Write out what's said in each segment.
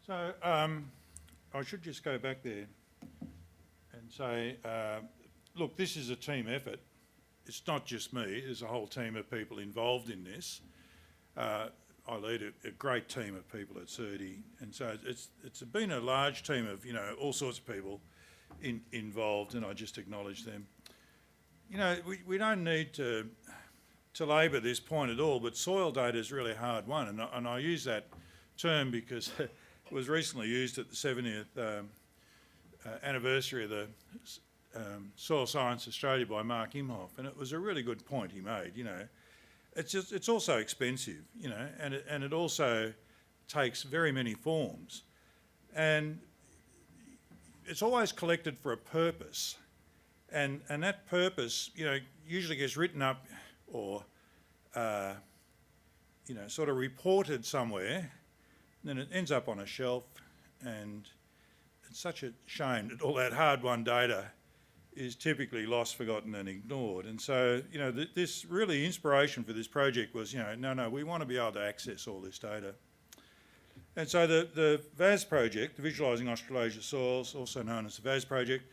So I should just go back there and say, look, this is a team effort. It's not just me, there's a whole team of people involved in this. I lead a great team of people at CERDI, and so it's been a large team of, all sorts of people involved, and I just acknowledge them. We don't need to labour this point at all, but soil data is really a hard one, and I use that term because it was recently used at the 70th anniversary of the Soil Science Australia by Mark Imhoff, and it was a really good point he made. It's also expensive, and it also takes very many forms, and it's always collected for a purpose, and that purpose, usually gets written up or sort of reported somewhere, and then it ends up on a shelf, and it's such a shame that all that hard-won data is typically lost, forgotten and ignored. And so, this really inspiration for this project was, no, we want to be able to access all this data. And so the VAS project, the Visualising Australasia Soils, also known as the VAS project,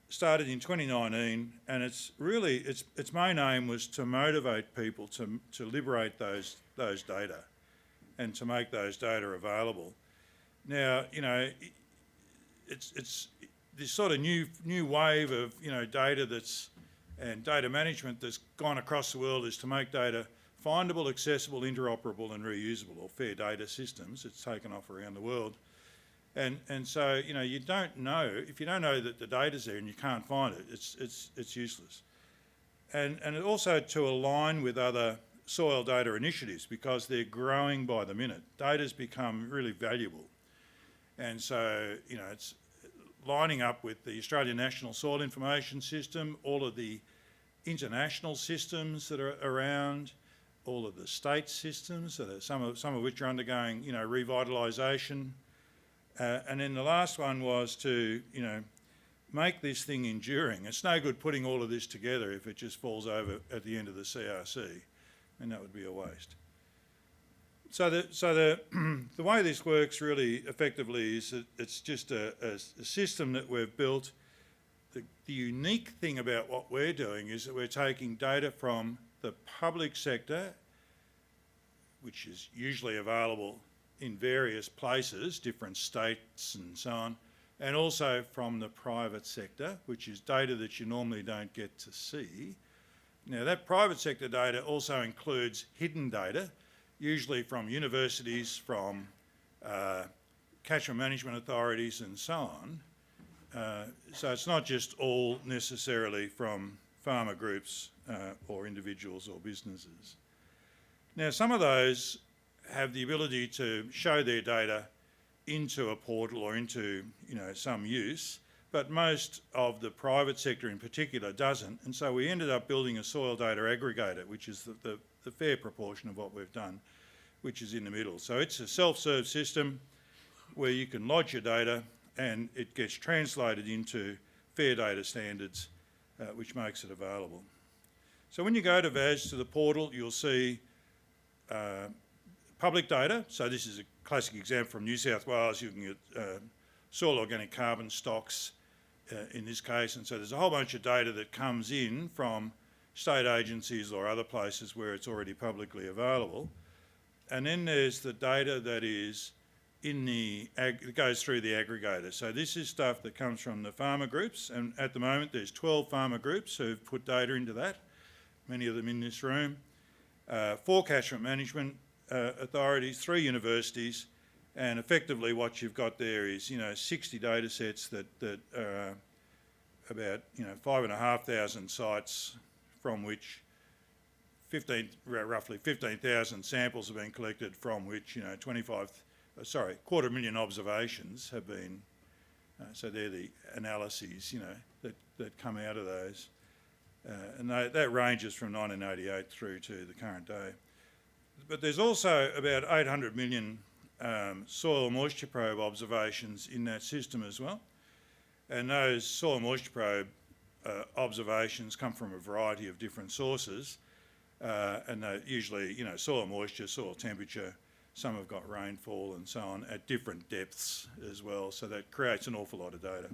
started in 2019, and it's really, its main aim was to motivate people to liberate those data and to make those data available. Now, it's this sort of new wave of data and data management that's gone across the world is to make data findable, accessible, interoperable and reusable, or fair data systems. It's taken off around the world. And so, you don't know, if you don't know that the data's there and you can't find it, it's useless. And also to align with other soil data initiatives, because they're growing by the minute. Data's become really valuable. And so, it's lining up with the Australian National Soil Information System, all of the international systems that are around, all of the state systems, some of which are undergoing, revitalisation. And then the last one was to, make this thing enduring. It's no good putting all of this together if it just falls over at the end of the CRC, and that would be a waste. So the way this works really effectively is that it's just a system that we've built. The unique thing about what we're doing is that we're taking data from the public sector, which is usually available in various places, different states and so on, and also from the private sector, which is data that you normally don't get to see. Now, that private sector data also includes hidden data, usually from universities, from catchment management authorities and so on. So it's not just all necessarily from farmer groups or individuals or businesses. Now, some of those have the ability to show their data into a portal or into some use, but most of the private sector in particular doesn't. And so we ended up building a soil data aggregator, which is the fair proportion of what we've done, which is in the middle. So it's a self-serve system where you can lodge your data and it gets translated into fair data standards, which makes it available. So when you go to VAS, to the portal, you'll see public data. So this is a classic example from New South Wales. You can get soil organic carbon stocks in this case. And so there's a whole bunch of data that comes in from state agencies or other places where it's already publicly available. And then there's the data that is it goes through the aggregator. So this is stuff that comes from the farmer groups, and at the moment there's 12 farmer groups who've put data into that, many of them in this room, 4 catchment management authorities, 3 universities, and effectively what you've got there is 60 data sets that are about 5,500 sites, from which roughly 15,000 samples have been collected, from which 250,000 observations have been. So they're the analyses that come out of those, and that ranges from 1988 through to the current day. But there's also about 800 million soil moisture probe observations in that system as well, and those soil moisture probe observations come from a variety of different sources, and they're usually soil moisture, soil temperature, some have got rainfall and so on at different depths as well, so that creates an awful lot of data.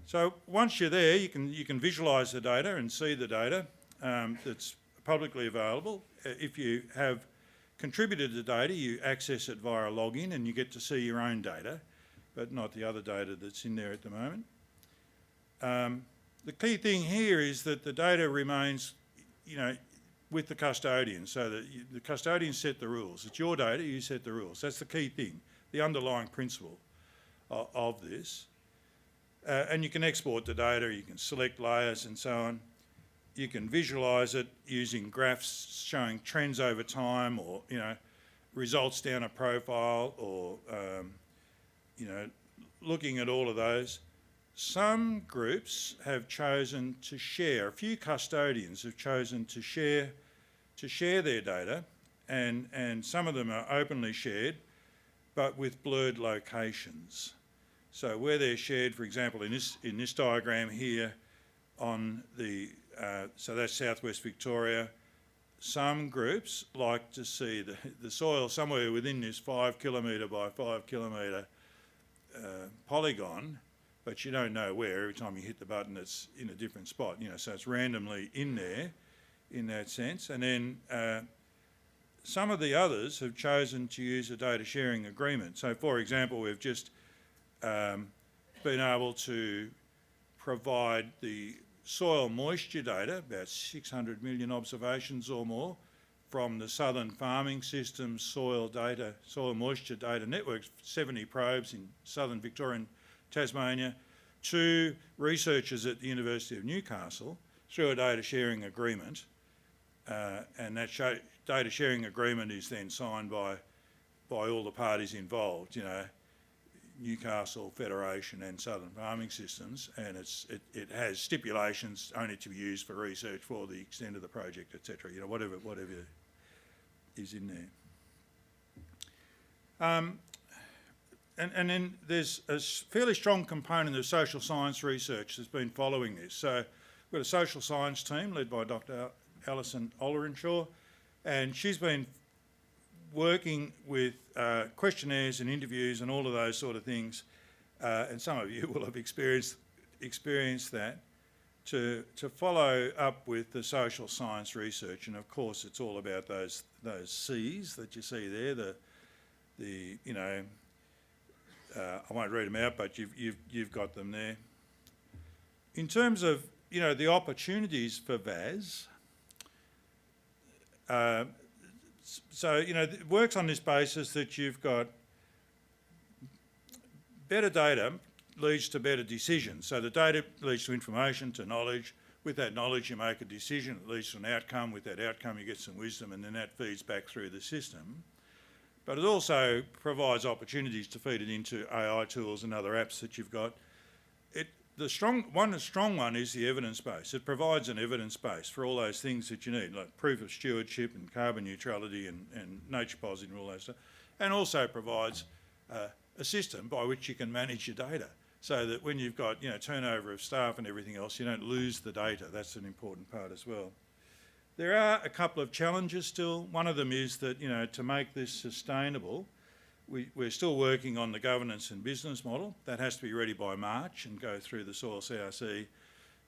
So once you're there, you can visualise the data and see the data that's publicly available. If you have contributed to data, you access it via a login and you get to see your own data, but not the other data that's in there at the moment. The key thing here is that the data remains, with the custodian, so that the custodian set the rules. It's your data, you set the rules. That's the key thing, the underlying principle of this. And you can export the data, you can select layers and so on. You can visualise it using graphs showing trends over time, or, results down a profile, or, looking at all of those. Some groups have chosen to share, a few custodians have chosen to share their data, and some of them are openly shared, but with blurred locations. So where they're shared, for example, in this diagram here, on the so that's southwest Victoria. Some groups like to see the soil somewhere within this 5 kilometre by 5 kilometre polygon, but you don't know where. Every time you hit the button, it's in a different spot, so it's randomly in there in that sense. And then some of the others have chosen to use a data sharing agreement. So for example, we've just been able to provide the soil moisture data, about 600 million observations or more, from the Southern Farming Systems soil moisture data network, 70 probes in southern Victoria and Tasmania, to researchers at the University of Newcastle through a data sharing agreement. And that data sharing agreement is then signed by all the parties involved, Newcastle Federation and Southern Farming Systems, and it has stipulations only to be used for research for the extent of the project, etc. Whatever is in there. And then there's a fairly strong component of social science research that's been following this. So we've got a social science team led by Dr. Alison Ollerenshaw, and she's been working with questionnaires and interviews and all of those sort of things, and some of you will have experienced that, to follow up with the social science research. And of course it's all about those C's that you see there, I won't read them out, but you've got them there. In terms of the opportunities for VAS, so it works on this basis that you've got better data leads to better decisions. So the data leads to information, to knowledge. With that knowledge you make a decision, it leads to an outcome. With that outcome you get some wisdom, and then that feeds back through the system. But it also provides opportunities to feed it into AI tools and other apps that you've got. The strong one is the evidence base. It provides an evidence base for all those things that you need, like proof of stewardship and carbon neutrality and nature positive and all that stuff. And also provides a system by which you can manage your data, so that when you've got turnover of staff and everything else, you don't lose the data. That's an important part as well. There are a couple of challenges still. One of them is that to make this sustainable, we're still working on the governance and business model. That has to be ready by March and go through the Soil CRC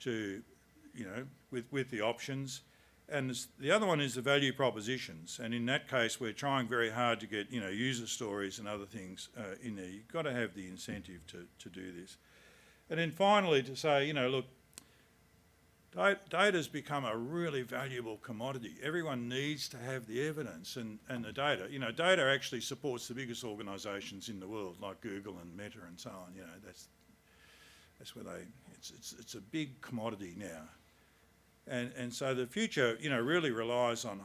to, with the options. And the other one is the value propositions. And in that case, we're trying very hard to get, user stories and other things in there. You've got to have the incentive to do this. And then finally to say, look, data's become a really valuable commodity. Everyone needs to have the evidence and the data. Data actually supports the biggest organisations in the world, like Google and Meta and so on. That's where it's a big commodity now. And so the future, really relies on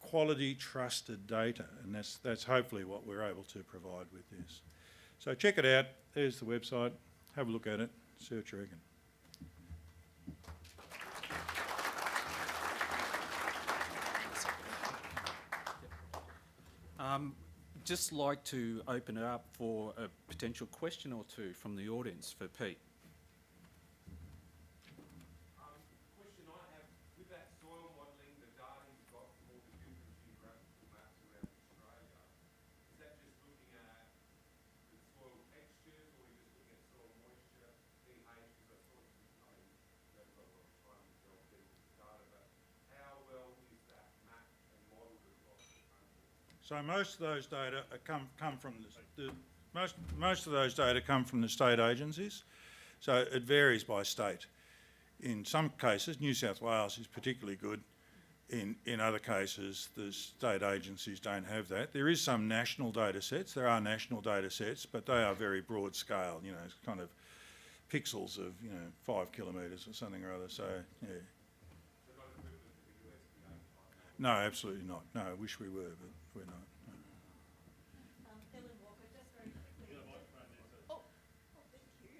quality, trusted data, and that's hopefully what we're able to provide with this. So check it out. There's the website. Have a look at it. See what you reckon. Just like to open it up for a potential question or two from the audience for Pete. Question I have, with that soil modelling, the data you've got from all the different geographical maps around So most of those data come from most of those data come from the state agencies. So it varies by state. In some cases, New South Wales is particularly good. In other cases, the state agencies don't have that. There is some national data sets. There are national data sets, but they are very broad scale. You know, it's kind of pixels of 5 kilometres or something or other. So yeah. No, absolutely not. No, I wish we were, but we're not. No. Ellen Walker, just very quickly. Oh, thank you.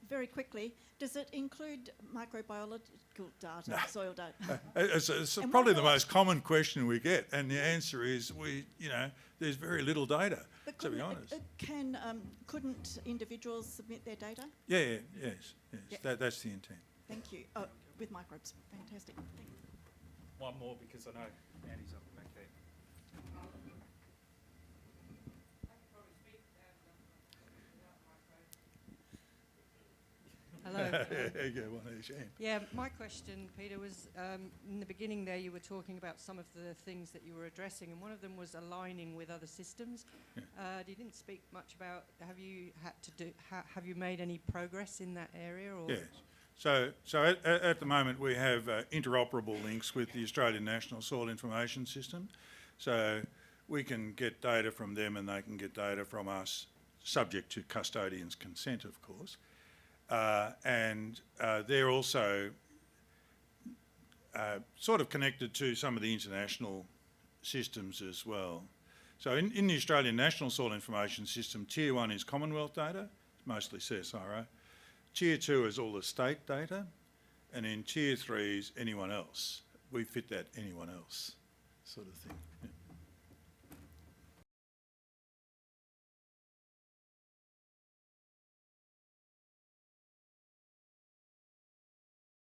Very quickly, does it include microbiological data, soil data? It's And probably what the about- most common question we get, and the answer is there's very little data, But to be honest. couldn't individuals submit their data? Yes. Yeah. That's the intent. Thank you. Oh, with microbes. Fantastic. Thank you. One more, because I know Andy's up back there. Hello. Yeah, one each hand. Yeah, my question, Peter, was in the beginning there you were talking about some of the things that you were addressing, and one of them was aligning with other systems. Yeah. You didn't speak much about, have you made any progress in that area? Or? Yes. So at the moment we have interoperable links with the Australian National Soil Information System. So we can get data from them and they can get data from us, subject to custodian's consent, of course. And they're also sort of connected to some of the international systems as well. So in the Australian National Soil Information System, Tier 1 is Commonwealth data, mostly CSIRO. Tier 2 is all the state data, and in Tier 3 is anyone else. We fit that anyone else sort of thing. Yeah.